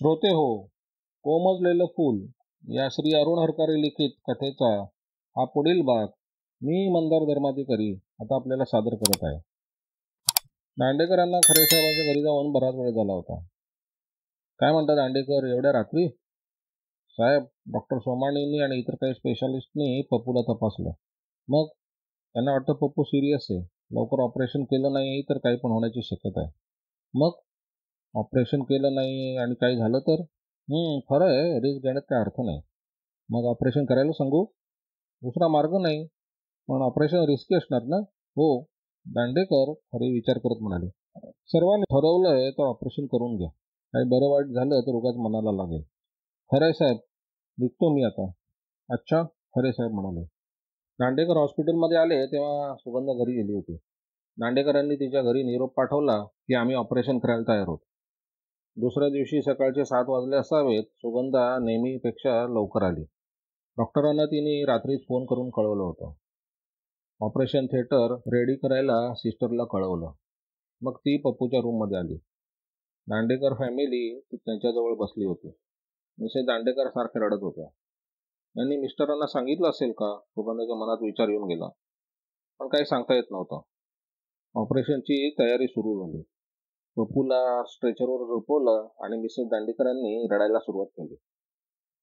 श्रोते हो, कोमजलेलं फूल या श्री अरुण हरकारे लिखित कथेचा हा पुढील भाग मी मंदार धर्माधिकारी आता आपल्याला सादर करत आहे. दांडेकरांना खरे साहेबांच्या घरी जाऊन बराच वेळ झाला होता. काय म्हणता दांडेकर, एवढ्या रात्री? साहेब, डॉक्टर सोमाणींनी आणि इतर काही स्पेशालिस्टनी पप्पूला तपासलं. मग त्यांना वाटतं पप्पू सिरियस आहे. लवकर ऑपरेशन केलं नाही तर काही पण होण्याची शक्यता आहे. मग ऑपरेशन केलं नाही आणि काही झालं तर? खरं आहे, रिस्क घेण्यात काही अर्थ नाही. मग ऑपरेशन करायला सांगू? दुसरा मार्ग नाही, पण ऑपरेशन रिस्की असणार ना? हो, दांडेकर खरे विचार करत म्हणाले. सर्वांनी ठरवलंय तर ऑपरेशन करून घ्या. काही बरं वाईट झालं तर उगाच मनाला लागेल. खरंय साहेब, निघतो मी आता. अच्छा, खरे साहेब म्हणाले. दांडेकर हॉस्पिटलमध्ये आले तेव्हा सुगंधा घरी गेली होती. दांडेकरांनी तिच्या घरी निरोप पाठवला की आम्ही ऑपरेशन करायला तयार आहोत. दुसऱ्या दिवशी सकाळचे 7 वाजले असावेत. सुगंधा नेहमीपेक्षा लवकर आली. डॉक्टरांना तिने रात्रीच फोन करून कळवलं होतं. ऑपरेशन थिएटर रेडी करायला सिस्टरला कळवलं. मग ती पप्पूच्या रूममध्ये आली. दांडेकर फॅमिली त्यांच्याजवळ बसली होती. मिसेस दांडेकर सारखे रडत होत्या. त्यांनी मिस्टरांना सांगितलं असेल का? सुगंधाच्या मनात विचार येऊन गेला, पण काही सांगता येत नव्हतं. ऑपरेशनची तयारी सुरू झाली. पप्पूला स्ट्रेचरवर झोपवलं आणि मिसेस दांडेकरांनी रडायला सुरुवात केली.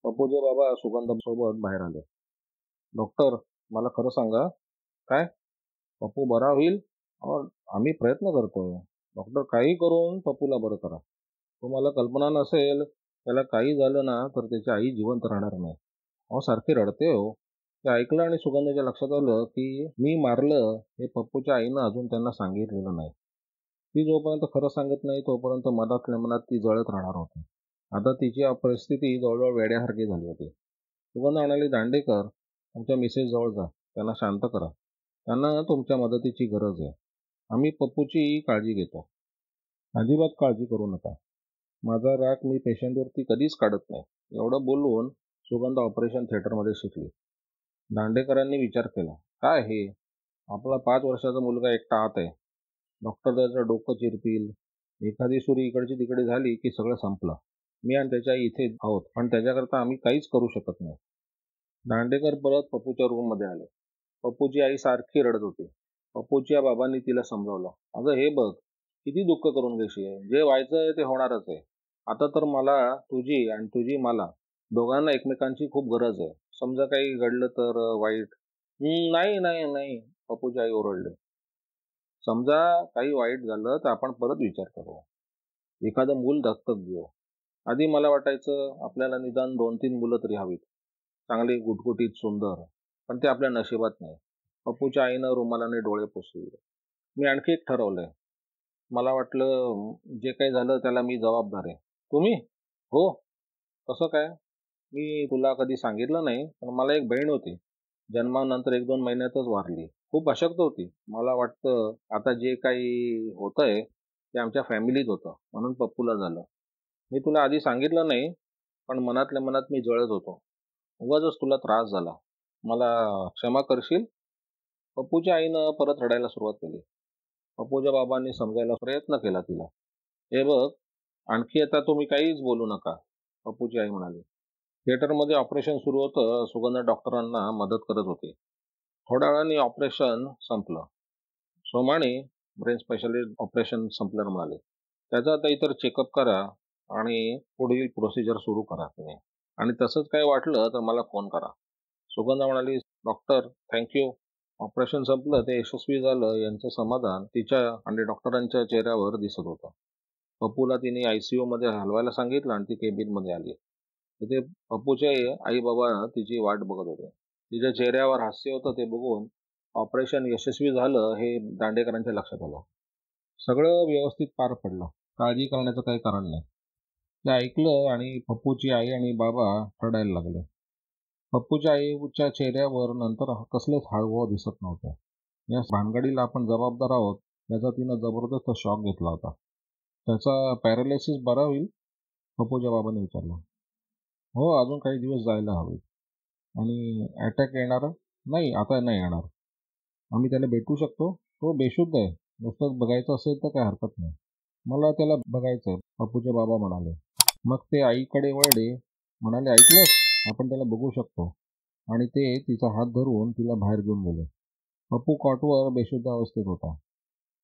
पप्पूचे बाबा सुगंधासोबत बाहेर आले. डॉक्टर, मला खरं सांगा. काय? पप्पू बरा होईल? आम्ही प्रयत्न करतोय. डॉक्टर, काही करून पप्पूला बरं करा. तुम्हाला कल्पना नसेल, त्याला काही झालं ना तर त्याची आई जिवंत राहणार नाही. सारखी रडते हो. ते ऐकलं आणि सुगंधाच्या लक्षात आलं की मी मारलं हे पप्पूच्या आईनं अजून त्यांना सांगितलेलं नाही. ती जोपर्यंत खरं सांगत नाही तोपर्यंत मनातल्या मनात ती जळत राहणार होती. आता तिची परिस्थिती जवळजवळ वेड्यासारखी झाली होती. सुगंधा म्हणाली, दांडेकर, तुमच्या मिसेस जवळ जा, त्यांना शांत करा. त्यांना तुमच्या मदतीची गरज आहे. आम्ही पप्पूची काळजी घेतो. अजिबात काळजी करू नका. माझा राग मी पेशंटवरती कधीच काढत नाही. एवढं बोलून सुगंधा ऑपरेशन थिएटरमध्ये शिकली. दांडेकरांनी विचार केला, काय हे? आपला 5 वर्षाचा मुलगा एकटा आत आहे. डॉक्टर त्याचं डोकं चिरतील. एखादी सुरी इकडची तिकडे झाली की सगळं संपलं. मी आणि त्याच्या इथे आहोत, पण त्याच्याकरता आम्ही काहीच करू शकत नाही. दांडेकर परत पप्पूच्या रूममध्ये आले. पप्पूची आई सारखी रडत होती. पप्पूच्या बाबांनी तिला समजावलं, अगं हे बघ, किती दुःख करून घेशील. जे व्हायचं ते होणारच आहे. आता तर मला तुझी आणि तुझी मला दोघांना एकमेकांची खूप गरज आहे. समजा काही घडलं तर वाईट. नाही नाही नाही, पप्पूची आई ओरडले. समजा काही वाईट झालं तर आपण परत विचार करू. एखादं मूल दत्तक घेऊ. आधी मला वाटायचं आपल्याला निदान 2-3 मुलं तरी हवीत. चांगली गुटगुटीत सुंदर. पण ते आपल्या नशिबात नाही. पप्पूच्या आईनं रुमालाने डोळे पुसले. मी आणखी एक ठरवलंय. मला वाटलं जे काही झालं त्याला मी जबाबदार आहे. तुम्ही? हो. कसं काय? मी तुला कधी सांगितलं नाही, पण मला एक बहीण होती. जन्मानंतर 1-2 महिन्यातच वारली. खूप अशक्त होती. मला वाटतं आता जे काही होतंय ते आमच्या फॅमिलीत होतं, म्हणून पप्पूला झालं. मी तुला आधी सांगितलं नाही, पण मनातल्या मनात मी जळत होतो. उगाचच तुला त्रास झाला. मला क्षमा करशील? पप्पूच्या आईनं परत रडायला सुरुवात केली. पप्पूच्या बाबांनी समजायला प्रयत्न केला तिला. हे बघ, आणखी आता तुम्ही काहीच बोलू नका, पप्पूची आई म्हणाली. थिएटरमध्ये ऑपरेशन सुरू होतं. सुगंधा डॉक्टरांना मदत करत होती. थोड्या वेळाने ऑपरेशन संपलं. सोमाणी ब्रेन स्पेशालिस्ट ऑपरेशन संपल्यानं म्हणाले, त्याचा आता इतर चेकअप करा आणि पुढील प्रोसिजर सुरू करा तुम्ही. आणि तसंच काही वाटलं तर मला फोन करा. सुगंधा म्हणाली, डॉक्टर थँक्यू. ऑपरेशन संपलं, ते यशस्वी झालं यांचं समाधान तिच्या आणि डॉक्टरांच्या चेहऱ्यावर दिसत होतं. पप्पूला तिने ICU मध्ये हलवायला सांगितलं आणि ती केबिनमध्ये आली. तिथे पप्पूचे आई बाबा तिची वाट बघत होते. तिच्या चेहऱ्यावर हास्य होतं ते बघून ऑपरेशन यशस्वी झालं हे दांडेकरांच्या लक्षात आलं. सगळं व्यवस्थित पार पडलं. काळजी करण्याचं काही कारण नाही. ते ऐकलं आणि पप्पूची आई आणि बाबा रडायला लागले. पप्पूच्या आईच्या चेहऱ्यावर नंतर कसलेच हावभाव दिसत नव्हते. या भानगडीला आपण जबाबदार आहोत याचा तिनं जबरदस्त शॉक घेतला होता. त्याचा पॅरालिसिस बरा होईल? पप्पूच्या बाबांनी विचारलं. हो, अजून काही दिवस जायला हवे. आणि अटॅक येणार? नाही, आता नाही येणार. आम्ही त्याला भेटू शकतो? तो बेशुद्ध आहे. नुसतंच बघायचं असेल तर काही हरकत नाही. मला त्याला बघायचं आहे, पप्पूचे बाबा म्हणाले. मग ते आईकडे वळले, म्हणाले, ऐकलंस, आपण त्याला बघू शकतो. आणि ते तिचा हात धरून तिला बाहेर घेऊन गेले. पप्पू कॉटवर बेशुद्ध अवस्थेत होता.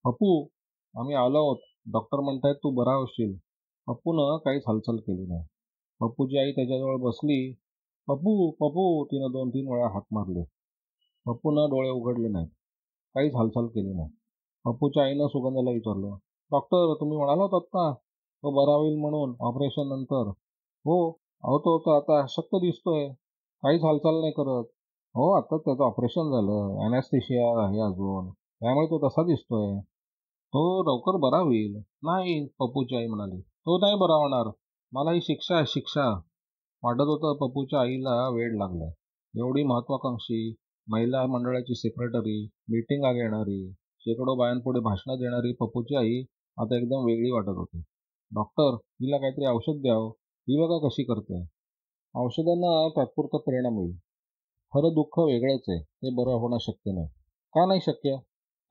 पप्पू, आम्ही आलो आहोत. डॉक्टर म्हणतायत तू बरा होशील. पप्पूनं काहीच हालचाल केली नाही. पप्पूची आई त्याच्याजवळ बसली. पप्पू, पप्पू, तिनं 2-3 वेळा हाक मारले. पप्पूनं डोळे उघडले नाहीत. काहीच हालचाल केली नाही. पप्पूच्या आईनं सुगंधाला विचारलं, डॉक्टर, तुम्ही म्हणाला होतात ना तो बरा होईल म्हणून ऑपरेशन नंतर? हो. अहो, तो आता अशक्त दिसतोय. काहीच हालचाल नाही करत. हो, आता त्याचं ऑपरेशन झालं. अॅनेस्थेशिया आहे अजून. त्यामुळे तो तसा दिसतोय. तो लवकर बरा होईल. नाही, पप्पूची आई म्हणाली. तो नाही बरा होणार. मला ही शिक्षा आहे, शिक्षा. वाटत होतं पप्पूच्या आईला वेड लागलं. एवढी महत्वाकांक्षी, महिला मंडळाची सेक्रेटरी, मीटिंगा घेणारी, शेकडो बायांपुढे भाषणं देणारी पप्पूची आई आता एकदम वेगळी वाटत होती. डॉक्टर, हिला काहीतरी औषध द्यावं. ही बघा कशी करते. औषधांना तात्पुरता परिणाम होईल. खरं दुःख वेगळंच आहे. ते बरं होणं शक्य नाही. का नाही शक्य?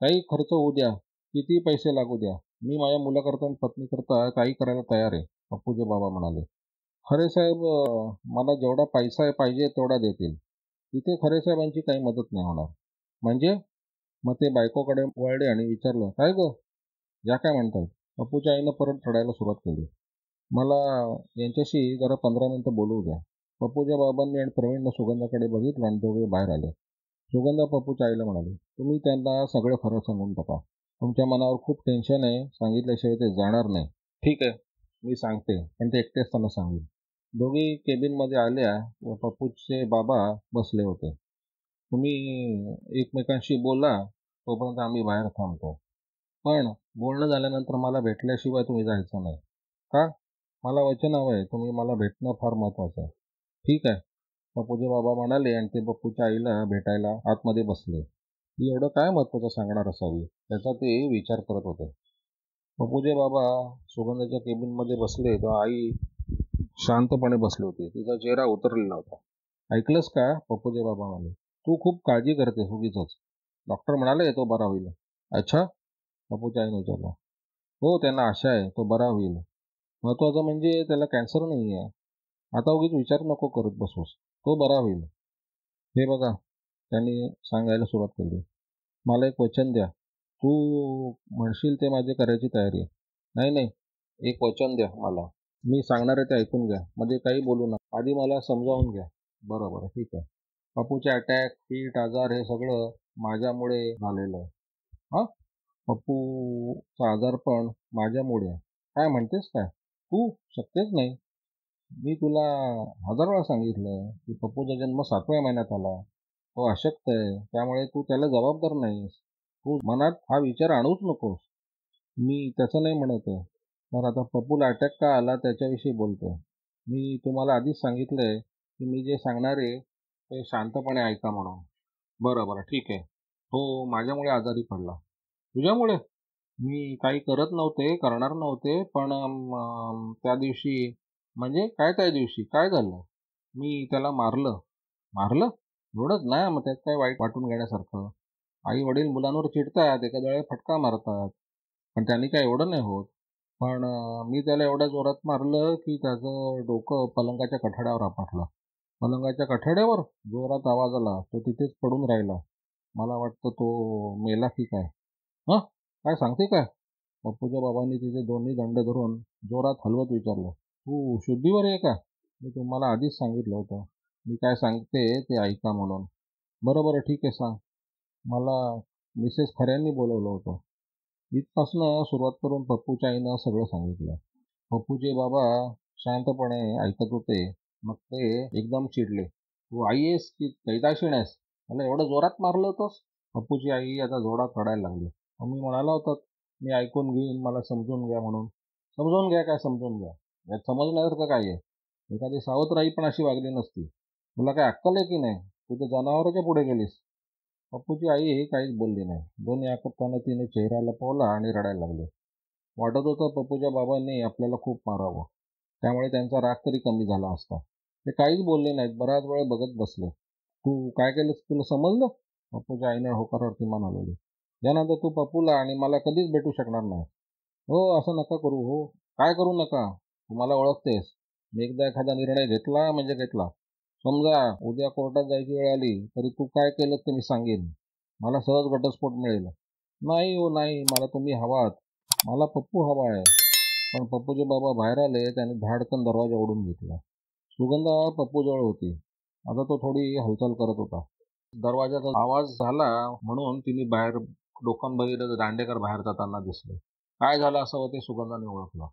काही खर्च होऊ द्या. किती पैसे लागू द्या. मी माझ्या मुलाकरता आणि पत्नीकरता काही करायला तयार आहे, पप्पूचे बाबा म्हणाले. खरे साहेब, मला जेवढा पैसा पाहिजे तेवढा देतील. इथे खरे साहेबांची काही मदत नाही होणार. म्हणजे? मग ते बायकोकडे वळले आणि विचारलं, काय गं, या काय म्हणतात? पप्पूच्या आईनं परत रडायला सुरुवात केली. मला यांच्याशी जरा 15 मिनिटं बोलवू द्या. पप्पूच्या बाबांनी आणि प्रवीणनं सुगंधाकडे बघितलं आणि दोघे बाहेर आले. सुगंधा पप्पूच्या आईला म्हणाली, तुम्ही त्यांना सगळं खरं सांगून टाका. तुमच्या मनावर खूप टेन्शन आहे. सांगितल्याशिवाय ते जाणार नाही. ठीक आहे, मी सांगते, पण ते एकटे असताना सांगेन. दोघी केबिनमध्ये आल्या व पप्पूचे बाबा बसले होते. तुम्ही एकमेकांशी बोला, तोपर्यंत आम्ही बाहेर थांबतो. पण बोलणं झाल्यानंतर मला भेटल्याशिवाय तुम्ही जायचं नाही. का? मला वचन हवं आहे. तुम्ही मला भेटणं फार महत्त्वाचं आहे. ठीक आहे, पप्पूचे बाबा म्हणाले आणि ते पप्पूच्या आईला भेटायला आतमध्ये बसले. ती एवढं काय महत्त्वाचं सांगणार असावी, त्याचा ते विचार करत होते. पप्पूचे बाबा सुगंधाच्या केबिनमध्ये बसले तेव्हा आई शांतपणे बसली होती. तिचा चेहरा उतरलेला होता. ऐकलंस का? पप्पूचे बाबा म्हणाले. तू खूप काळजी करतेस उगीचच. डॉक्टर म्हणाले तो बरा होईल. अच्छा? पप्पूच्या आईने विचारलं. हो, त्यांना आशा आहे तो बरा होईल. महत्त्वाचं म्हणजे त्याला कॅन्सर नाही आहे. आता उगीच विचार नको करत बसूस. तो बरा होईल. हे बघा, त्यांनी सांगायला सुरुवात केली. मला एक वचन द्या. तू म्हणशील ते माझे करायची तयारी आहे. नाही नाही, एक वचन द्या मला. मी सांगणार आहे ते ऐकून घ्या. मध्ये काही बोलू नका. आधी मला समजावून घ्या. बरं, ठीक आहे. पप्पूचे अटॅक, फीट, आजार हे सगळं माझ्यामुळे झालेलं आहे. हां? पप्पूचा आजारपण माझ्यामुळे आहे. काय म्हणतेस काय? तू? शक्यच नाही. मी तुला 1000 वेळा सांगितलं की पप्पूचा जन्म 7व्या महिन्यात आला. तो अशक्त आहे. त्यामुळे तू त्याला जबाबदार नाहीस. तू मनात हा विचार आणूच नकोस. मी त्याचं नाही म्हणत आहे. तर आता पप्पूला अटॅक का आला त्याच्याविषयी बोलतोय. मी तुम्हाला आधीच सांगितलंय की मी जे सांगणार आहे ते शांतपणे ऐका म्हणून. बरं, ठीक आहे. तो माझ्यामुळे आजारी पडला. तुझ्यामुळे? मी काही करत नव्हते, करणार नव्हते, पण त्या दिवशी. म्हणजे काय त्या दिवशी? काय झालं? मी त्याला मारलं. मारलं? एवढंच ना, मग त्यात काय वाईट वाटून घेण्यासारखं? आई वडील मुलांवर चिडतात, एखाद्या वेळेस फटका मारतात, पण त्यांनी काय एवढं नाही होत. पण मी त्याला एवढ्या जोरात मारलं की त्याचं डोकं पलंगाच्या कठड्यावर आपटलं. पलंगाच्या कठड्यावर जोरात आवाज आला. तो तिथेच पडून राहिला. मला वाटतं तो मेला की काय. हं? काय सांगते काय? पप्पूच्या बाबांनी तिचे दोन्ही दंड धरून जोरात हलवत विचारलं. तू शुद्धीवर आहे का? मी तुम्हाला आधीच सांगितलं होतं. मी काय सांगते ते ऐका म्हणून. बरं, ठीक आहे, सांग. मला मिसेस खऱ्यांनी बोलवलं होतं. इथपासनं सुरुवात करून पप्पूच्या आईनं सगळं सांगितलं. पप्पूचे बाबा शांतपणे ऐकत होते. मग ते एकदम चिडले. तू आई आहेस की कैदाशीण आहेस? मला एवढं जोरात मारलं होतंस? पप्पूची आई आता जोरात रडायला लागली. मी म्हणाला होता मी ऐकून घेईन, मला समजून घ्या म्हणून. समजून घ्या काय समजून घ्या? यात समजण्यासारखं काय आहे? एखादी सावत्र आई पण अशी वागली नसती. तुला काय अक्कल आहे की नाही? तू तर जनावराच्या पुढे गेलीस. पप्पूची आई काहीच बोलली नाही. दोन्ही आपटताना तिने चेहरा लपवला आणि रडायला लागली. वाटत होतं पप्पूच्या बाबांनी आपल्याला खूप मारावं. त्यामुळे त्यांचा राग तरी कमी झाला असता. ते काहीच बोलले नाहीत. बराच वेळ बघत बसले. तू काय केलंस तुला समजलं? पप्पूच्या आईने होकारार्थी मान हलवली. यानंतर तू पप्पूला आणि मला कधीच भेटू शकणार नाही. हो, असं नका करू. हो, काय करू नका? तू मला ओळखतेस. मी एकदा एखादा निर्णय घेतला म्हणजे घेतला. समजा उद्या कोर्टात जायची वेळ आली तरी तू काय केलं ते मी सांगेन. मला सहज घटस्फोट मिळेल. नाही हो नाही, मला तुम्ही हवात. मला पप्पू हवा आहे. पण पप्पूचे बाबा बाहेर आले. त्याने धाडकन दरवाजा ओढून घेतला. सुगंधा पप्पूजवळ होती. आता तो थोडी हालचाल करत होता. दरवाजाचा आवाज झाला म्हणून तिने बाहेर डोकावून बघितलं. दांडेकर बाहेर जाताना दिसले. काय झालं असावं ते सुगंधाने ओळखलं.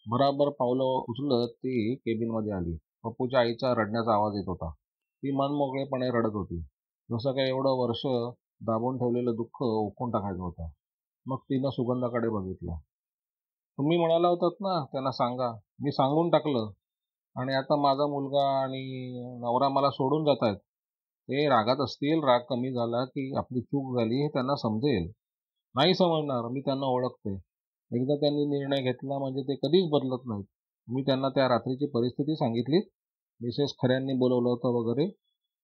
बराबर पावलं उचलत ती केबिनमध्ये आली. पप्पूच्या आईचा रडण्याचा आवाज येत होता. ती मनमोकळेपणे रडत होती. जसं काही एवढं वर्ष दाबून ठेवलेलं दुःख उकळून टाकायचं होतं. मग तिनं सुगंधाकडे बघितलं. तुम्ही म्हणाला होतात ना त्यांना सांगा. मी सांगून टाकलं. आणि आता माझा मुलगा आणि नवरा मला सोडून जात आहेत. ते रागात असतील. राग कमी झाला की आपली चूक झाली हे त्यांना समजेल. नाही समजणार. मी त्यांना ओळखते. एकदा त्यांनी निर्णय घेतला म्हणजे ते कधीच बदलत नाहीत. मी त्यांना त्या रात्रीची परिस्थिती सांगितली. मिसेस खऱ्यांनी बोलवलं होतं वगैरे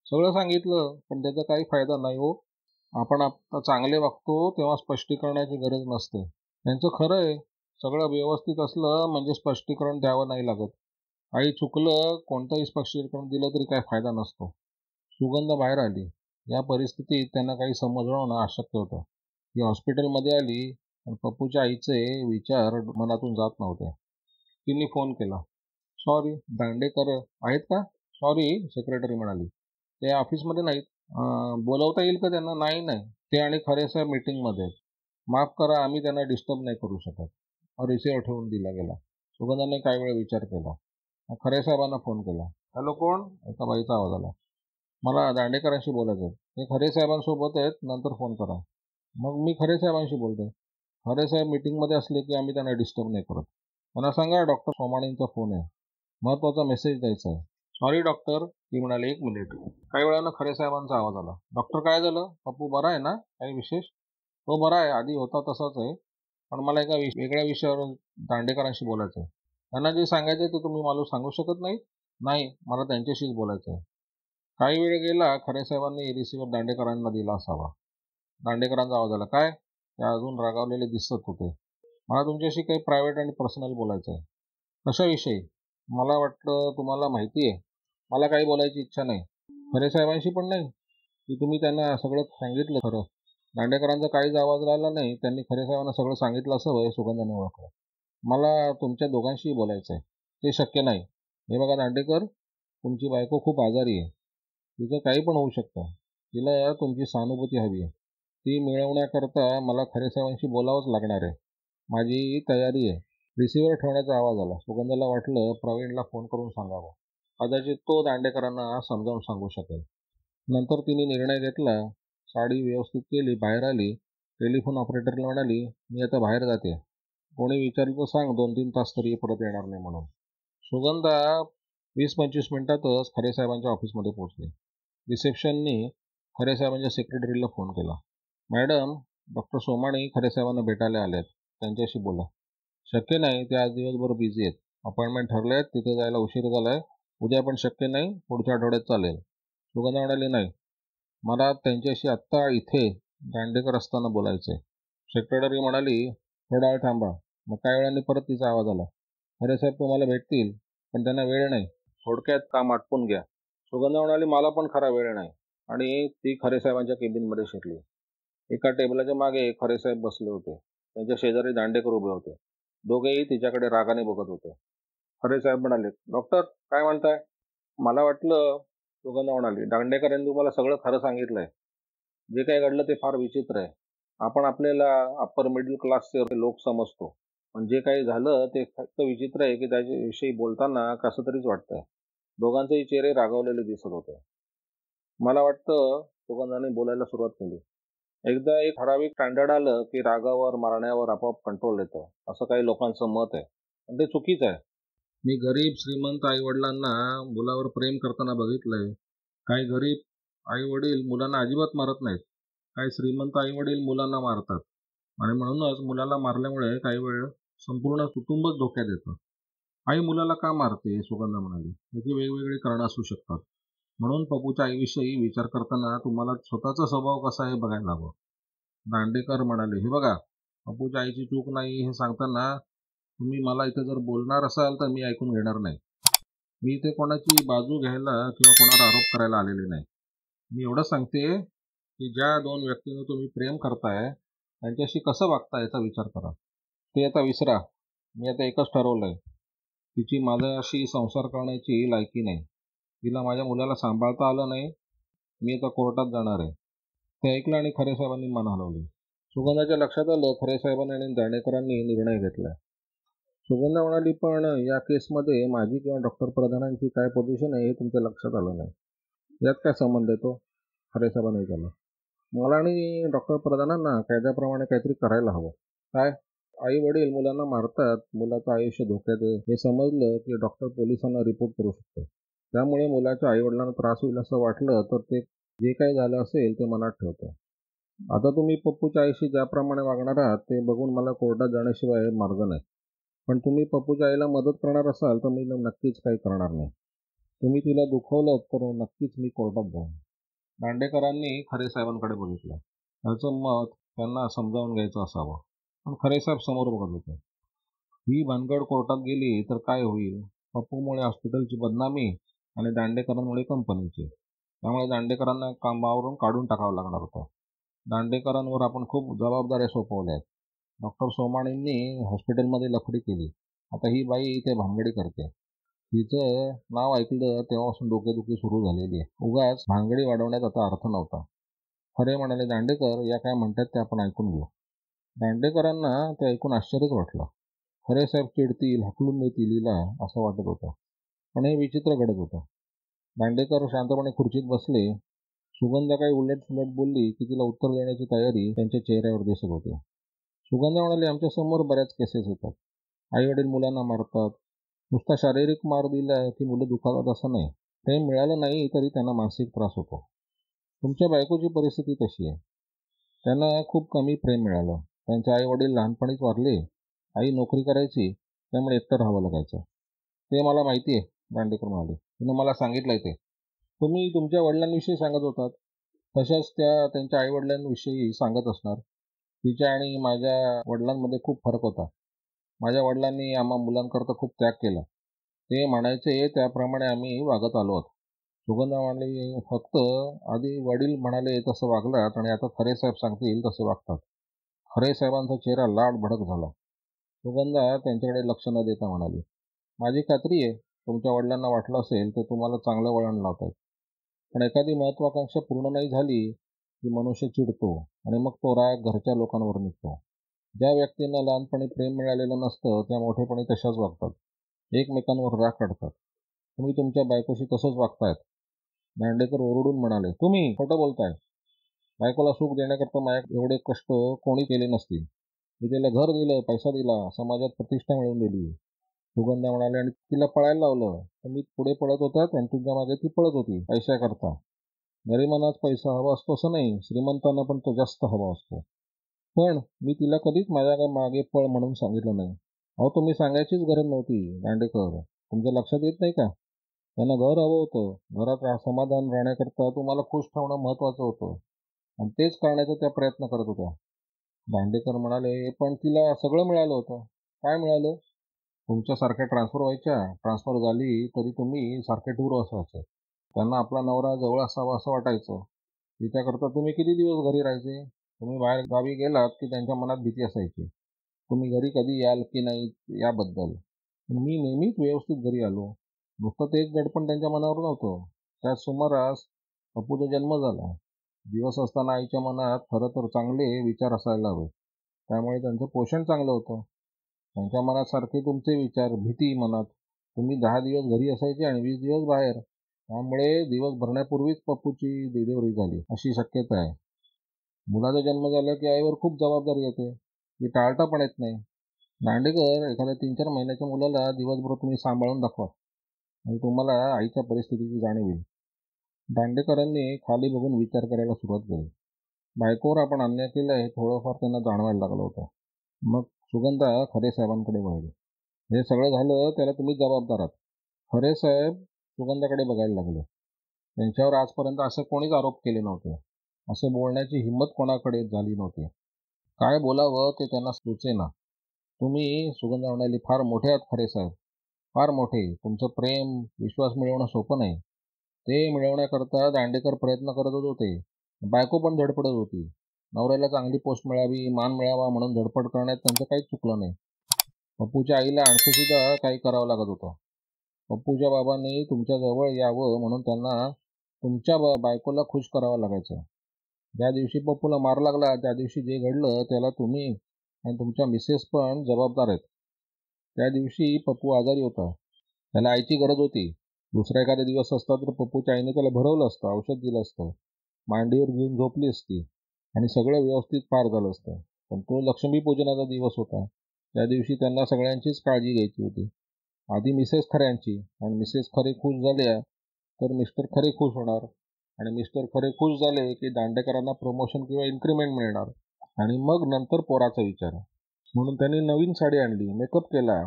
सगळं सांगितलं. पण त्याचा काही फायदा नाही हो. आपण आता चांगले वागतो तेव्हा स्पष्टीकरणाची गरज नसते. त्यांचं खरं आहे. सगळं व्यवस्थित असलं म्हणजे स्पष्टीकरण द्यावं नाही लागत. काही चुकलं कोणतंही स्पष्टीकरण दिलं तरी काही फायदा नसतो. सुगंध बाहेर आली. या परिस्थितीत त्यांना काही समजणं अशक्य होतं. ती हॉस्पिटलमध्ये आली पण पप्पूच्या आईचे विचार मनातून जात नव्हते. तिने फोन केला. सॉरी, दांडेकर आहेत का? सॉरी, सेक्रेटरी म्हणाली. ते ऑफिसमध्ये नाहीत. बोलवता येईल का त्यांना? नाही नाही, ते आणि खरे साहेब मीटिंगमध्ये आहेत. माफ करा, आम्ही त्यांना डिस्टर्ब नाही करू शकत. रिसिव्हर ठेवून दिला गेला. सुगंधाने काही वेळ विचार केला. खरे साहेबांना फोन केला. हॅलो, कोण? एका बाईचा आवाज आला. मला दांडेकरांशी बोलायचं आहे. ते खरे साहेबांसोबत आहेत, नंतर फोन करा. मग मी खरे साहेबांशी बोलते. खरे साहेब मीटिंगमध्ये असले की आम्ही त्यांना डिस्टर्ब नाही करत. मला सांगा, डॉक्टर सोमाणींचा फोन आहे. महत्त्वाचा मेसेज द्यायचा आहे. सॉरी डॉक्टर, ती म्हणाली. 1 मिनिट. काही वेळानं खरे साहेबांचा आवाज आला. डॉक्टर, काय झालं? पप्पू बरा आहे ना? काही विशेष? तो बरा आहे. आधी होता तसाच आहे. पण मला एका वेगळ्या विषयावर दांडेकरांशी बोलायचं आहे. त्यांना जे सांगायचं ते तुम्ही मला सांगू शकत नाही? नाही, मला त्यांच्याशीच बोलायचं आहे. काही वेळ गेला. खरे साहेबांनी रिसिव्हर दांडेकरांना दिला असावा. दांडेकरांचा आवाज आला. काय? ते अजून रागावलेले दिसत होते. मला तुमच्याशी काही प्रायव्हेट आणि पर्सनल बोलायचं आहे. कशाविषयी? मला वाटलं तुम्हाला माहिती आहे. मला काही बोलायची इच्छा नाही. खरे साहेबांशी पण नाही? की तुम्ही त्यांना सगळं सांगितलं खरं? दांडेकरांचा काहीच आवाज आला नाही. त्यांनी खरे साहेबांना सगळं सांगितलं असावं हे सुगंधाने ओळखलं. मला तुमच्या दोघांशीही बोलायचं आहे. ते शक्य नाही. हे बघा दांडेकर, तुमची बायको खूप आजारी आहे. तिचं काही पण होऊ शकतं. तिला तुमची सहानुभूती हवी आहे. ती मिळवण्याकरता मला खरे साहेबांशी बोलावंच लागणार आहे. माझी तयारी आहे. रिसिव्हर ठेवण्याचा आवाज आला. सुगंधाला वाटलं प्रवीणला फोन करून सांगावं. कदाचित तो दांडेकरांना समजावून सांगू शकेल. नंतर तिने निर्णय घेतला. साडी व्यवस्थित केली, बाहेर आली. टेलिफोन ऑपरेटरला म्हणाली, मी आता बाहेर जाते. कोणी विचारलं तर सांग 2-3 तास तरी परत येणार नाही म्हणून. सुगंधा 20-25 मिनिटातच खरे साहेबांच्या ऑफिसमध्ये पोहोचली. रिसेप्शननी खरे साहेबांच्या सेक्रेटरीला फोन केला. मॅडम, डॉक्टर सोमाणी खरे साहेबांना भेटायला आलेत. त्यांच्याशी बोला. शक्य नाही, ते आज दिवसभर बिझी आहेत. अपॉइंटमेंट ठरले आहेत. तिथे जायला उशीर झालाय. उद्या पण शक्य नाही. पुढच्या आठवड्यात चालेल. सुगंधा म्हणाली, नाही, मला त्यांच्याशी आत्ता इथे दांडेकर असताना बोलायचंय. सेक्रेटरी म्हणाली, थोडा वेळ थांबा. मग काही वेळाने परत तिचा आवाज आला. खरे साहेब तुम्हाला भेटतील, पण त्यांना वेळ नाही. थोडक्यात काम आटपून घ्या. सुगंधा म्हणाली, मला पण खरा वेळ नाही. आणि ती खरे साहेबांच्या केबिनमध्ये शिरली. एका टेबलाच्या मागे खरे साहेब बसले होते. त्यांच्या शेजारी दांडेकर उभे होते. दोघेही तिच्याकडे रागाने बघत होते. खरे साहेब म्हणाले, डॉक्टर काय म्हणताय? मला वाटलं, सुगंधा म्हणाली, दांडेकरांनी तुम्हाला सगळं खरं सांगितलंय. जे काही घडलं ते फार विचित्र आहे. आपण आपल्याला अप्पर मिडल क्लासचे लोक समजतो. पण जे काही झालं ते फक्त विचित्र आहे की त्याच्याविषयी बोलताना कसं तरीच वाटतंय. दोघांचेही चेहरे रागावलेले दिसत होते. मला वाटतं, सुगंधाने बोलायला सुरुवात केली. एकदा एक ठराविक स्टँडर्ड आलं की रागावर मारण्यावर आपोआप कंट्रोल येतं, असं काही लोकांचं मत आहे. पण ते चुकीचं आहे. मी गरीब श्रीमंत आई वडिलांना मुलावर प्रेम करताना बघितलंय. काही गरीब आई वडील मुलांना अजिबात मारत नाहीत. काही श्रीमंत आई वडील मुलांना मारतात. आणि म्हणूनच मुलाला मारल्यामुळे काही वेळ संपूर्ण कुटुंबच धोक्यात येतं. आई मुलाला का मारते? सुगंधा म्हणाली. त्याची वेगवेगळी कारणं असू शकतात. म्हणून पप्पूच्या आईविषयी विचार करताना तुम्हाला स्वतःचा स्वभाव कसा आहे बघायला हवं. दांडेकर म्हणाले, हे बघा, पप्पूच्या आईची चूक नाही हे सांगताना तुम्ही मला इथे जर बोलणार असाल तर मी ऐकून घेणार नाही. मी इथे कोणाची बाजू घ्यायला किंवा कोणावर आरोप करायला आलेले नाही. मी एवढं सांगते की ज्या 2 व्यक्तींवर तुम्ही प्रेम करताय त्यांच्याशी कसं वागता याचा विचार करा. ते आता विसरा. मी आता एकच ठरवलंय. तिची माझ्याशी संसार करण्याची लायकी नाही. तिला माझ्या मुलाला सांभाळता आलं नाही. मी आता कोर्टात जाणार आहे. ते ऐकलं आणि खरे साहेबांनी मान हलवली. सुगंधाच्या लक्षात आलं खरे साहेबांनी आणि दांडेकरांनी निर्णय घेतलाय. सुगंधा म्हणाली, पण या केसमध्ये माझी किंवा डॉक्टर प्रधानांची काय पोझिशन आहे हे तुमच्या लक्षात आलं नाही. यात काय संबंध येतो? खरे साहेबांनी विचारलं. मला आणि डॉक्टर प्रधानांना कायद्याप्रमाणे काहीतरी करायला हवं. काय? आई वडील मुलांना मारतात, मुलाचं आयुष्य धोक्यात आहे हे समजलं की डॉक्टर पोलिसांना रिपोर्ट करू शकतो. त्यामुळे मुलाच्या आई वडिलांना त्रास होईल असं वाटलं तर ते जे काही झालं असेल ते मनात ठेवतो. आता तुम्ही पप्पूच्या आईशी ज्याप्रमाणे वागणार आहात ते बघून मला कोर्टात जाण्याशिवाय मार्ग नाही. पण तुम्ही पप्पूच्या आईला मदत करणार असाल तर मी नक्कीच काही करणार नाही. तुम्ही तिला दुखवलं तर नक्कीच मी कोर्टात जाईन. दांडेकरांनी खरे साहेबांकडे बघितलं. त्याचं मत त्यांना समजावून घ्यायचं असावं. पण खरे साहेब समोर बघत होते. ही भानगड कोर्टात गेली तर काय होईल? पप्पूमुळे हॉस्पिटलची बदनामी आणि दांडेकरांमुळे कंपनीची. त्यामुळे दांडेकरांना कामावरून काढून टाकावं लागणार होतं. दांडेकरांवर आपण खूप जबाबदाऱ्या सोपवल्या आहेत. डॉक्टर सोमाणींनी हॉस्पिटलमध्ये लफडी केली. आता ही बाई इथे भानगडी करते. तिचं नाव ऐकलं तेव्हापासून डोकेदुखी सुरू झालेली आहे. उगाच भानगडी वाढवण्यात आता अर्थ नव्हता. खरे म्हणाले, दांडेकर या काय म्हणतात ते आपण ऐकून घेऊ. दांडेकरांना ते ऐकून आश्चर्यच वाटलं. खरे साहेब चिडतील, हकलून देतील हिला असं वाटत होतं. पण हे विचित्र घडत होतं. दांडेकर शांतपणे खुर्चीत बसले. सुगंधा काही उलट-सुलट बोलली की तिला उत्तर देण्याची तयारी त्यांच्या चेहऱ्यावर दिसत होती. सुगंधा म्हणाली, आमच्या समोर बऱ्याच केसेस येतात. आई वडील मुलांना मारतात. नुसता शारीरिक मार दिला की मुलं दुखावतात असं नाही. प्रेम मिळालं नाही तरी त्यांना मानसिक त्रास होतो. तुमच्या बायकोची परिस्थिती तशी आहे. त्यांना खूप कमी प्रेम मिळालं. त्यांचे आई वडील लहानपणीच वारले. आई नोकरी करायची त्यामुळे एकटं राहावं लागायचं. ते मला माहिती आहे, दांडेकर म्हणाले. तिनं मला सांगितलंय ते. तुम्ही तुमच्या वडिलांविषयी सांगत होतात. तशाच त्या त्यांच्या आई वडिलांविषयी सांगत असणार. तिच्या आणि माझ्या वडिलांमध्ये खूप फरक होता. माझ्या वडिलांनी आम्हा मुलांकरता खूप त्याग केला. ते म्हणायचे त्याप्रमाणे आम्ही वागत आलो आहोत. सुगंधा म्हणाली, फक्त आधी वडील म्हणाले तसं वागलात आणि आता खरे साहेब सांगतील तसे वागतात. खरे साहेबांचा चेहरा लाल भडक झाला. सुगंधा त्यांच्याकडे लक्ष न देता म्हणाली, माझी खात्री आहे तुमच्या वडिलांना वाटलं असेल ते तुम्हाला चांगलं वळण लावतात. पण एखादी महत्वाकांक्षा पूर्ण नाही झाली की मनुष्य चिडतो आणि मग तो राग घरच्या लोकांवर निघतो. ज्या व्यक्तींना लहानपणी प्रेम मिळालेलं नसतं त्या मोठेपणी तशाच वागतात. एकमेकांवर राग काढतात. तुम्ही तुमच्या बायकोशी तसंच वागतायत. दांडेकर ओरडून म्हणाले, तुम्ही खोटं बोलताय. बायकोला सुख देण्याकरता माझ्या एवढे कष्ट कोणी केले नसतील. मी तिला घर दिलं, पैसा दिला, समाजात प्रतिष्ठा मिळवून दिली. सुगंधा म्हणाले, आणि तिला पळायला लावलं. तुम्ही पुढे पळत होतात आणि तुमच्या मागे ती पळत होती पैशाकरता. गरिबांनाच पैसा हवा असतो असं नाही, श्रीमंतांना पण तो जास्त हवा असतो. पण मी तिला कधीच माझ्या मागे पळ म्हणून सांगितलं नाही. अहो, तुम्ही सांगायचीच गरज नव्हती दांडेकर. तुमच्या लक्षात येत नाही का? त्यांना घर हवं होतं. घरात समाधान राहण्याकरता तुम्हाला खुश ठेवणं महत्वाचं होतं आणि तेच करण्याचा त्या प्रयत्न करत होत्या. दांडेकर म्हणाले, पण तिला सगळं मिळालं होतं. काय मिळालं? तुमच्यासारख्या ट्रान्सफर व्हायच्या. ट्रान्सफर झाली तरी तुम्ही सारखे टूर असायचे. त्यांना आपला नवरा जवळ असावा असं वाटायचं. तिच्याकरता तुम्ही किती दिवस घरी राहायचे? तुम्ही बाहेर गावी गेलात की त्यांच्या मनात भीती असायची. तुम्ही घरी कधी याल की नाही याबद्दल. मी नेहमीच व्यवस्थित घरी आलो. नुसतं तेच दडपण त्यांच्या मनावर नव्हतं. त्याच सुमारास पप्पूचा जन्म झाला. दिवस असताना आईच्या मनात खरं तर चांगले विचार असायला हवे. त्यामुळे त्यांचं पोषण चांगलं होतं. त्यांच्या मनात सारखे तुमचे विचार, भीती मनात. तुम्ही 10 दिवस घरी असायचे आणि 20 दिवस बाहेर. त्यामुळे दिवस भरण्यापूर्वीच पप्पूची डिलिव्हरी झाली अशी शक्यता आहे. मुलाचा जन्म झाला की आईवर खूप जबाबदारी येते. ती टाळता पण येत नाही. दांडेकर, एखाद्या 3-4 महिन्याच्या मुलाला दिवसभर तुम्ही सांभाळून दाखवा आणि तुम्हाला आईच्या परिस्थितीची जाणीव होईल. दांडेकरांनी खाली बघून विचार करायला सुरुवात केली. बायकोवर आपण अन्याय केला हे थोडंफार त्यांना जाणवायला लागलं होतं. मग सुगंधा खरे साहेबांकडे वळली. हे सगळं झालं त्याला तुम्ही जबाबदार आहात. खरे साहेब सुगंधाकडे बघायला लागले. त्यांच्यावर आजपर्यंत असे कोणीच आरोप केले नव्हते. असे बोलण्याची हिंमत कोणाकडे झाली नव्हती. काय बोलावं ते त्यांना सुचेना. तुम्ही, सुगंधा म्हणाली, फार मोठे आहात खरे साहेब. फार मोठे. तुमचं प्रेम, विश्वास मिळवणं सोपं नाही. ते मिळवण्याकरता दांडेकर प्रयत्न करतच होते. बायको पण धडपडत होती. नवऱ्याला चांगली पोस्ट मिळावी, मान मिळावा म्हणून धडपड करण्यात त्यांचं काहीच चुकलं नाही. पप्पूच्या आईला आणखी सुद्धा काही करावं लागत होतं. पप्पूच्या बाबांनी तुमच्या जवळ यावं म्हणून त्यांना तुमच्या बायकोला खुश करावं लागायचं. ज्या दिवशी पप्पूला मार लागला त्या दिवशी जे घडलं त्याला तुम्ही आणि तुमच्या मिसेस पण जबाबदार आहेत. त्या दिवशी पप्पू आजारी होता. त्याला आईची गरज होती. दुसरा एखादा दिवस असता तर पप्पूच्या आईने त्याला भरवलं असतं, औषध दिलं असतं, मांडीवर घेऊन झोपली असती आणि सगळं व्यवस्थित पार झालं असतं. पण तो लक्ष्मीपूजनाचा दिवस होता. त्या दिवशी त्यांना सगळ्यांचीच काळजी घ्यायची होती. आधी मिसेस खऱ्यांची, आणि मिसेस खरे खुश झाल्या तर मिस्टर खरे खुश होणार, आणि मिस्टर खरे खुश झाले की दांडेकरांना प्रमोशन किंवा इन्क्रीमेंट मिळणार, आणि मग नंतर पोराचा विचार. म्हणून त्यांनी नवीन साडी आणली, मेकअप केला.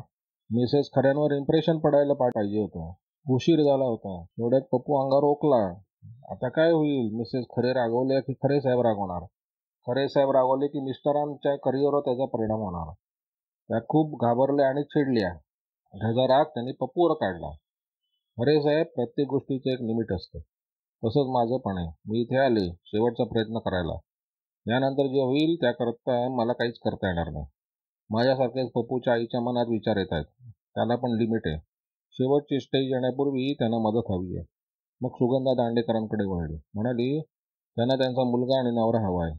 मिसेस खऱ्यांवर इम्प्रेशन पडायला पाहिजे होतं. उशीर झाला होता. एवढ्यात पप्पू अंगावर ओकला. आता काय होईल? मिसेस खरे रागवल्या की खरे साहेब रागवणार? खरे साहेब रागवले की मिस्टरांच्या करिअरवर त्याचा परिणाम होणार. त्या खूप घाबरल्या आणि चिडल्या. ह्याचा राग त्यांनी पप्पूवर काढला. खरे साहेब, प्रत्येक गोष्टीचं एक लिमिट असतं. तसंच माझं पण आहे. मी इथे आले शेवटचा प्रयत्न करायला. यानंतर जे होईल त्याकरता मला काहीच करता येणार नाही. माझ्यासारख्याच पप्पूच्या आईच्या मनात विचार येत आहेत. त्याला पण लिमिट आहे. शेवटची स्टेज येण्यापूर्वी त्यांना मदत हवी आहे. मग सुगंधा दांडेकरांकडे वळली. म्हणाली, त्यांना त्यांचा मुलगा आणि नवरा हवा आहे.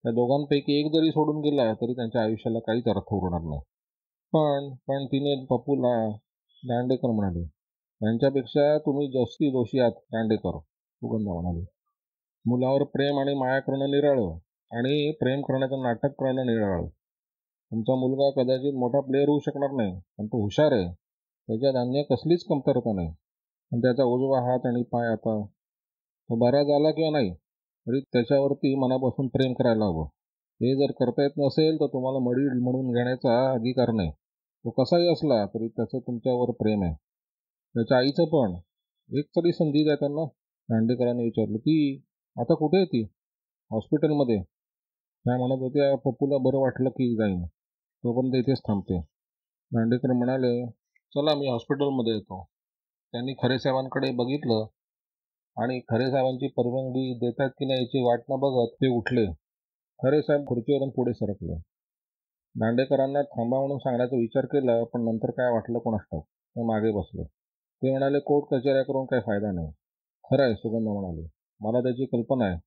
त्या दोघांपैकी एक जरी सोडून गेला तरी त्यांच्या आयुष्याला काहीच अर्थ उरणार नाही. पण तिने पप्पूला दांडेकर म्हणाले, त्यांच्यापेक्षा तुम्ही जास्ती दोषी आहात दांडेकर. सुगंधा म्हणाली, मुलावर प्रेम आणि माया करणं निराळं, आणि प्रेम करण्याचं नाटक करणं निराळं. तुमचा मुलगा कदाचित मोठा प्लेअर होऊ शकणार नाही, पण तो हुशार आहे. त्याच्यात अन्य कसलीच कमतरता नाही. पण त्याचा उजवा हात आणि पाय, आता तो बरा झाला किंवा नाही तरी त्याच्यावरती मनापासून प्रेम करायला हवं. ते जर करता येत नसेल तर तुम्हाला वडील म्हणून घेण्याचा अधिकार नाही. तो कसाही असला तरी त्याचं तुमच्यावर प्रेम आहे. त्याच्या आईचं पण. एक तरी संधी द्या त्यांना. दांडेकरांनी विचारलं. ती आता कुठे आहे? ती हॉस्पिटलमध्ये. त्या म्हणत होत्या पप्पूला बरं वाटलं की जाईन, तोपर्यंत इथेच थांबते. दांडेकर म्हणाले, चला मी हॉस्पिटलमध्ये येतो. त्यांनी खरे साहेबांकडे बघितलं आणि खरे साहेबांची परवानगी देतात की नाही याची वाट न बघत ते उठले. खरे साहेब खुर्चीवरून पुढे सरकले. दांडेकरांना थांबा म्हणून सांगण्याचा विचार केला, पण नंतर काय वाटलं कोणास ठाऊक, ते मागे बसले. ते म्हणाले, कोर्ट कचेऱ्या करून काही फायदा नाही. खरं आहे, सुगंधा म्हणाली. मला त्याची कल्पना आहे.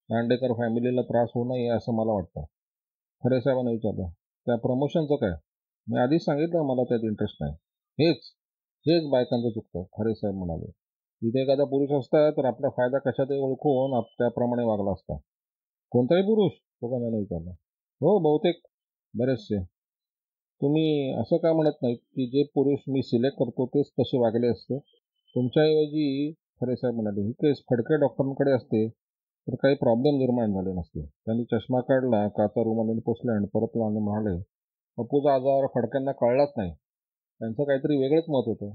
दांडेकर फॅमिलीला त्रास होऊ नये असं मला वाटतं. खरे साहेबांनी विचारलं, त्या प्रमोशनचं काय? मी आधीच सांगितलं मला त्यात इंटरेस्ट नाही. हेच हेच बायकांचं चुकतं, खरे साहेब म्हणाले. तिथे एखादा पुरुष असता तर आपला फायदा कशातही ओळखून त्याप्रमाणे वागला असता. कोणताही पुरुष? सुगंधाने विचारलं. हो, बहुतेक, बरेचसे. तुम्ही असं का म्हणत नाहीत की जे पुरुष मी सिलेक्ट करतो तेच तसे वागले असते? तुमच्याऐवजी, खरे साहेब म्हणाले, ही केस फडके डॉक्टरांकडे असते तर काही प्रॉब्लेम निर्माण झाले नसते. त्यांनी चष्मा काढला, काचा रुमालाने पुसला आणि परत म्हणाले, पप्पूचा आजार फडक्यांना कळलाच नाही. त्यांचं काहीतरी वेगळंच मत होतं.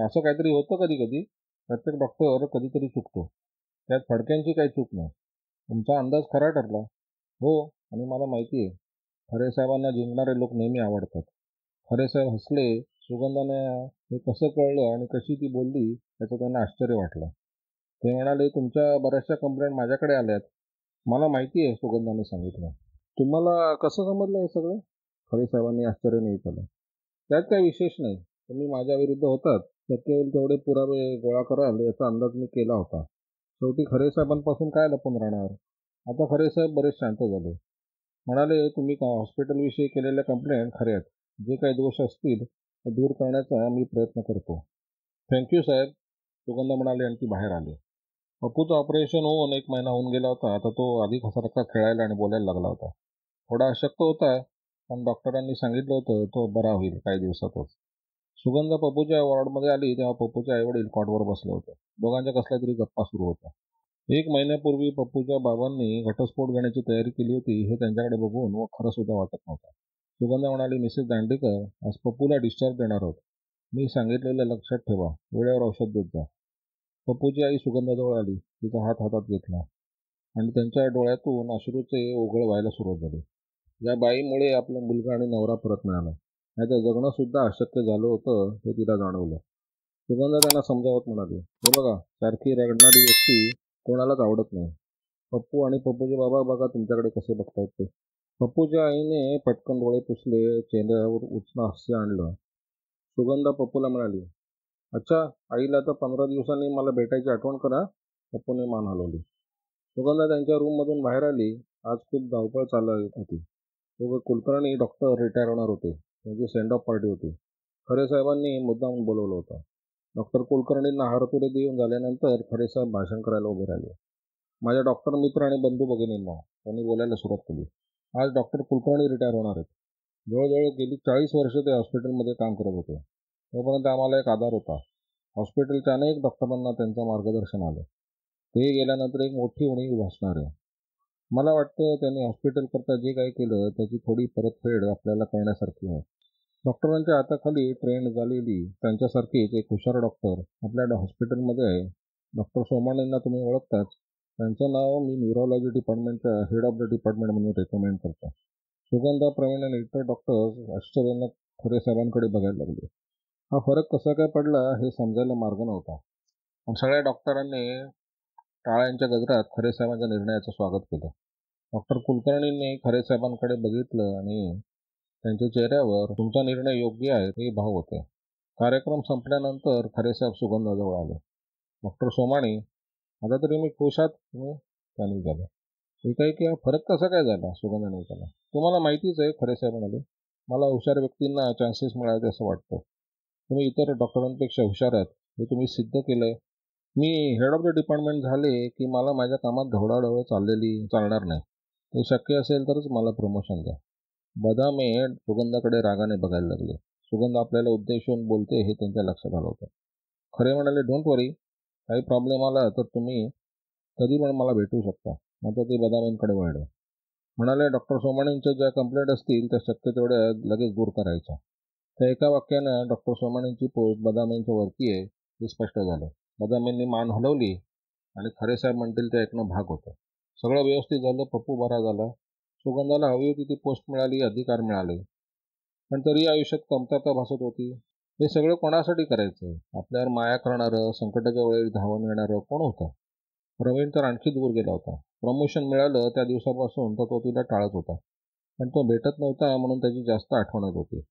असं काहीतरी होतं कधी कधी. प्रत्येक डॉक्टर कधीतरी चुकतो. त्यात फडक्यांची काही चूक नाही. तुमचा अंदाज खरा ठरला. हो, आणि मला माहिती आहे. खरे साहेबांना जिंकणारे लोक नेहमी आवडतात. खरे साहेब हसले. सुगंधाने हे कसं कळलं आणि कशी ती बोलली याचं त्यांना आश्चर्य वाटलं. ते म्हणाले, तुमच्या बऱ्याचशा कंप्लेंट माझ्याकडे आल्यात. मला माहिती आहे, सुगंधाने सांगितलं. तुम्हाला कसं समजलं हे सगळं? खरे साहेबांनी आश्चर्याने विचारलं. त्यात काही विशेष नाही. तुम्ही माझ्या विरुद्ध होतात. शक्य होईल तेवढे पुरावे गोळा कराल याचा अंदाज मी केला होता. शेवटी खरे साहेबांपासून काय लपून राहणार? आता खरे साहेब बरेच शांत झाले. म्हणाले, तुम्ही हॉस्पिटलविषयी केलेल्या कंप्लेंट खऱ्या आहेत. जे काही दोष असतील ते दूर करण्याचा मी प्रयत्न करतो. थँक्यू साहेब, सुगंधा म्हणाले आणि ती बाहेर आली. पप्पूचं ऑपरेशन होऊन 1 महिना होऊन गेला होता. आता तो आधीसारखा खेळायला आणि बोलायला लागला होता. थोडा अशक्त होता, पण डॉक्टरांनी सांगितलं होतं तो बरा होईल काही दिवसातच. सुगंधा पप्पूच्या वॉर्डमध्ये आली तेव्हा पप्पूचे आईवडील कॉटवर बसले होते. दोघांच्या कसल्या तरी गप्पा सुरू होत्या. 1 महिन्यापूर्वी पप्पूच्या बाबांनी घटस्फोट घेण्याची तयारी केली होती हे त्यांच्याकडे बघून व खरं सुद्धा वाटत नव्हतं. सुगंधा म्हणाली, मिसेस दांडेकर, आज पप्पूला डिस्चार्ज देणार आहोत. मी सांगितलेलं लक्षात ठेवा. वेळेवर औषध देत जा. पप्पूची आई सुगंधाजवळ आली. तिचा हात हातात घेतला आणि त्यांच्या डोळ्यातून अश्रूचे ओघळ व्हायला सुरुवात झाली. या बाईमुळे आपला मुलगा आणि नवरा परत मिळाला. नाहीतर जगणं सुद्धा अशक्य झालं होतं हे तिला जाणवलं. सुगंधा त्यांना समजावत म्हणाली, हे बघा, सारखी रडणारी व्यक्ती कोणालाच आवडत नाही. पप्पू आणि पप्पूचे बाबा बघा तुमच्याकडे कसे बघतायत ते. पप्पूच्या आईने पटकन डोळे पुसले, चेहऱ्यावर उचना हास्य आणलं. सुगंधा पप्पूला म्हणाली, अच्छा, आईला तर 15 दिवसांनी मला भेटायची आठवण करा. पप्पूने मान हलवली. सुगंधा त्यांच्या रूममधून बाहेर आली. आज खूप धावपळ चालत होती. कुलकर्णी डॉक्टर रिटायर होणार होते. त्यांची सेंड ऑफ पार्टी होती. खरे साहेबांनी मुद्दाम बोलवलं होतं. डॉक्टर कुलकर्णींना हारतुरे देऊन झाल्यानंतर खरे साहेब भाषण करायला उभे राहिले. माझ्या डॉक्टर मित्र आणि बंधू भगिनींना त्यांनी बोलायला सुरुवात केली. आज डॉक्टर कुलकर्णी रिटायर होणार आहेत. जवळजवळ गेली 40 वर्ष ते हॉस्पिटलमध्ये काम करत होते. तोपर्यंत आम्हाला एक आधार होता. हॉस्पिटलच्या अनेक डॉक्टरांना त्यांचं मार्गदर्शन आलं. ते गेल्यानंतर एक मोठी उणीव भासणार आहे. मला वाटतं त्यांनी हॉस्पिटलकरता जे काही केलं त्याची थोडी परतफेड आपल्याला करण्यासारखी आहे. डॉक्टरांच्या हाताखाली ट्रेन झालेली त्यांच्यासारखीच एक हुशार डॉक्टर आपल्या हॉस्पिटलमध्ये आहे. डॉक्टर सोमाणींना तुम्ही ओळखताच. त्यांचं नाव मी न्यूरोलॉजी डिपार्टमेंटच्या हेड ऑफ द डिपार्टमेंट म्हणून रेकमेंड करतो. सुगंधा, प्रवीण आणि इतर डॉक्टर्स आश्चर्यानं खरे साहेबांकडे बघायला लागले. हा फरक कसा काय पडला हे समजायला मार्ग नव्हता. पण सगळ्या डॉक्टरांनी टाळ्यांच्या गजरात खरे साहेबांच्या निर्णयाचं स्वागत केलं. डॉक्टर कुलकर्णींनी खरे साहेबांकडे बघितलं आणि त्यांच्या चेहऱ्यावर तुमचा निर्णय योग्य आहे हे भाव होते. कार्यक्रम संपल्यानंतर खरे साहेब सुगंधाजवळ आले. डॉक्टर सोमाणी, आता तरी मी खुश आहात तुम्ही? त्यांनी विचारलं. एकाएकी हा फरक कसा काय झाला? सुगंधाने विचारला. तुम्हाला माहितीच आहे, खरे साहेब म्हणाले. मला हुशार व्यक्तींना चान्सेस मिळाले असं वाटतं. तुम्ही इतर डॉक्टरांपेक्षा हुशार आहात हे तुम्ही सिद्ध केलंय. मी हेड ऑफ द डिपार्टमेंट झाले की मला माझ्या कामात ढवळाढवळ चालणार नाही. ते शक्य असेल तरच मला प्रमोशन द्या. बदामे सुगंधाकडे रागाने बघायला लागले. सुगंध आपल्याला उद्देशून बोलते हे त्यांच्या लक्षात आलं होतं. खरे म्हणाले, डोंट वरी, काही प्रॉब्लेम आला तर तुम्ही कधी पण मला भेटू शकता. आता ते बदामेंकडे वळले. म्हणाले, डॉक्टर सोमाणींच्या ज्या कंप्लेंट असतील त्या शक्य तेवढ्या लगेच दूर करायच्या. त्या एका वाक्यानं डॉक्टर सोमाणींची पोस्ट बदामेंच्या वरती आहे हे स्पष्ट झालं. बदामेंनी मान हलवली आणि खरे साहेब म्हणतील ते ऐकणं भाग होतं. सगळं व्यवस्थित झालं. पप्पू बरा झाला. सुगंधाला हवी होती ती पोस्ट मिळाली, अधिकार मिळाले. पण तरी आयुष्यात कमतरता भासत होती. हे सगळं कोणासाठी करायचं? आपल्यावर माया करणारं, संकटाच्या वेळी धावून येणारं कोण होतं? प्रवीण तर आणखी दूर गेला होता. प्रमोशन मिळालं त्या दिवसापासून तर तो तिला टाळत होता. पण तो भेटत नव्हता म्हणून त्याची जास्त आठवण येत होती.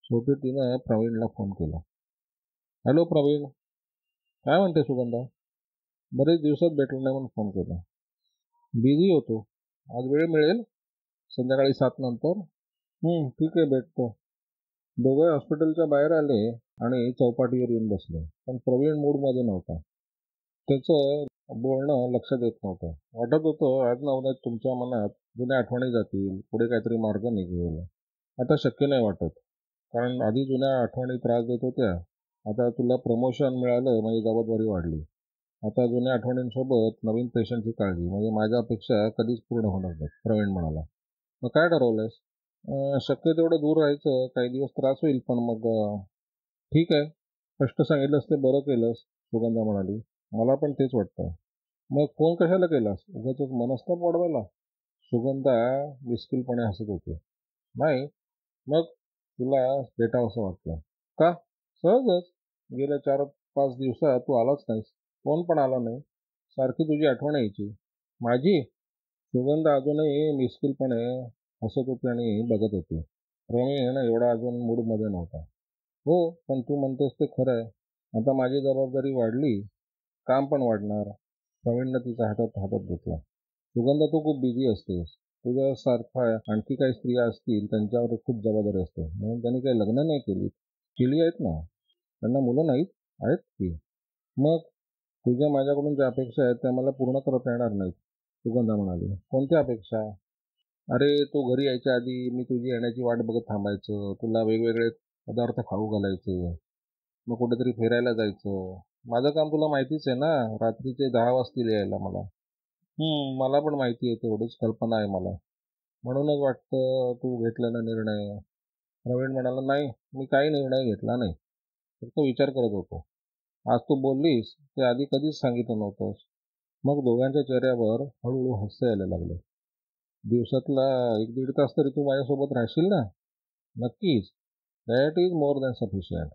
शेवटी तिनं प्रवीणला फोन केला. हॅलो प्रवीण, काय म्हणते सुगंधा? बरेच दिवसात भेटलो नाही म्हणून फोन केला. बिझी होतो. आज वेळ मिळेल? संध्याकाळी 7 नंतर? ठीक आहे, भेटतो. दोघे हॉस्पिटलच्या बाहेर आले आणि चौपाटीवर येऊन बसले. पण प्रवीण मूडमध्ये नव्हता. त्याचं बोलणं लक्षात येत नव्हतं. वाटत होतं आज ना उद्या तुमच्या मनात जुन्या आठवणी जातील, पुढे काहीतरी मार्ग निघेल. आता शक्य नाही वाटत. कारण आधी जुन्या आठवणी त्रास देत होत्या. आता तुला प्रमोशन मिळालं म्हणजे जबाबदारी वाढली. आता जुन्या आठवणींसोबत नवीन पेशंटची काळजी म्हणजे माझ्या अपेक्षा कधीच पूर्ण होणार नाही, प्रवीण म्हणाला. मग काय ठरवलंयस? शक्य तेवढं दूर राहायचं. काही दिवस त्रास होईल पण मग ठीक आहे. स्पष्ट सांगितलंस ते बरं केलंस, सुगंधा म्हणाली. मला पण तेच वाटतं. मग फोन कशाला केलास? उगाचच मनस्ताप वाढवायला? सुगंधा मिस्किलपणे हसत होती. नाही, मग तुला भेटावंसं वाटलं का? सहजच. गेल्या 4-5 दिवसात तू आलाच नाहीस. फोन पण आला नाही. सारखी तुझी आठवण यायची. माझी? सुगंधा अजूनही मिस्किलपणे हसत होती आणि बघत होती. प्रवीण एवढा अजून मूडमध्ये नव्हता. हो, पण तू म्हणतेस ते खरं आहे. आता माझी जबाबदारी वाढली, काम पण वाढणार. प्रवीणनं तिचा हातात हातात घेतला. सुगंधा, तू खूप बिझी असतेस. तुझ्यासारखा आणखी काही स्त्रिया असतील त्यांच्यावर खूप जबाबदारी असते. म्हणून त्यांनी काही लग्न नाही केली आहेत ना. त्यांना मुलं नाहीत? आहेत की. मग तुझ्या माझ्याकडून ज्या अपेक्षा आहेत त्या मला पूर्ण करता येणार नाहीत, सुगंधा म्हणाली. कोणत्या अपेक्षा? अरे, तू घरी यायच्या आधी मी तुझी येण्याची वाट बघत थांबायचं. तुला वेगवेगळे पदार्थ खाऊ घालायचे. मग कुठेतरी फिरायला जायचं. माझं काम तुला माहितीच आहे ना. रात्रीचे 10 वाजतील यायला मला. मला पण माहिती आहे, तेवढीच कल्पना आहे मला. म्हणूनच वाटतं तू घेतला ना निर्णय. प्रवीण म्हणाला, नाही, मी काही निर्णय घेतला नाही. फक्त विचार करत होतो. आज तू बोललीस ते आधी कधीच सांगितलं नव्हतंस. मग दोघांच्या चेहऱ्यावर हळूहळू हास्य यायला लागलं. दिवसातला 1-1.5 तास तरी तू माझ्यासोबत राहशील ना? नक्कीच. That is more than sufficient,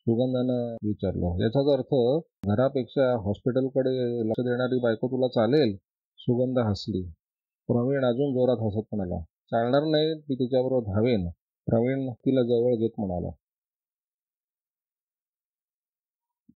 सुगंधानं विचारलं. याचाच अर्थ घरापेक्षा हॉस्पिटलकडे लक्ष देणारी बायको तुला चालेल? सुगंध हसली. प्रवीण अजून जोरात हसत म्हणाला, चालणार नाही, ती तिच्याबरोबर धावेन. प्रवीण तिला जवळ घेत म्हणाला,